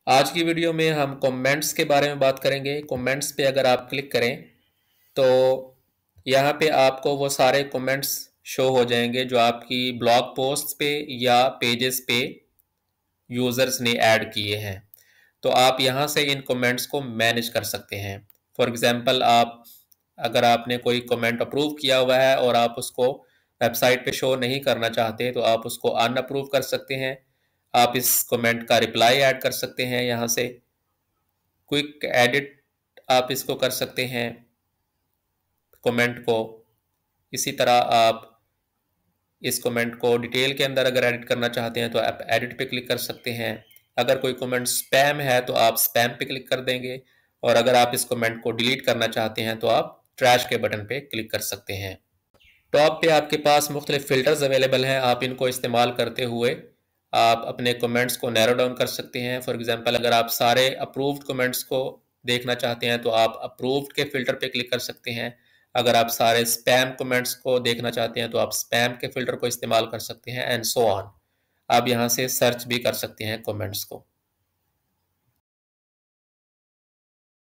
आज की वीडियो में हम कमेंट्स के बारे में बात करेंगे। कमेंट्स पे अगर आप क्लिक करें तो यहाँ पे आपको वो सारे कमेंट्स शो हो जाएंगे जो आपकी ब्लॉग पोस्ट पे या पेजेस पे यूज़र्स ने ऐड किए हैं। तो आप यहाँ से इन कमेंट्स को मैनेज कर सकते हैं। फॉर एग्जांपल आप अगर आपने कोई कमेंट अप्रूव किया हुआ है और आप उसको वेबसाइट पे शो नहीं करना चाहते तो आप उसको अनअप्रूव कर सकते हैं। आप इस कमेंट का रिप्लाई ऐड कर सकते हैं। यहाँ से क्विक एडिट आप इसको कर सकते हैं कमेंट को। इसी तरह आप इस कमेंट को डिटेल के अंदर अगर एडिट करना चाहते हैं तो आप एडिट पे क्लिक कर सकते हैं। अगर कोई कमेंट स्पैम है तो आप स्पैम पे क्लिक कर देंगे, और अगर आप इस कमेंट को डिलीट करना चाहते हैं तो आप ट्रैश के बटन पे क्लिक कर सकते हैं। टॉप पे आपके पास मुख्तलिफ फ़िल्टर्स अवेलेबल हैं। आप इनको इस्तेमाल करते हुए आप अपने कमेंट्स को नैरो डाउन कर सकते हैं। फॉर एग्जांपल अगर आप सारे अप्रूव्ड कमेंट्स को देखना चाहते हैं तो आप अप्रूव्ड के फ़िल्टर पे क्लिक कर सकते हैं। अगर आप सारे स्पैम कमेंट्स को देखना चाहते हैं तो आप स्पैम के फ़िल्टर को इस्तेमाल कर सकते हैं, एंड सो ऑन। आप यहाँ से सर्च भी कर सकते हैं कमेंट्स को।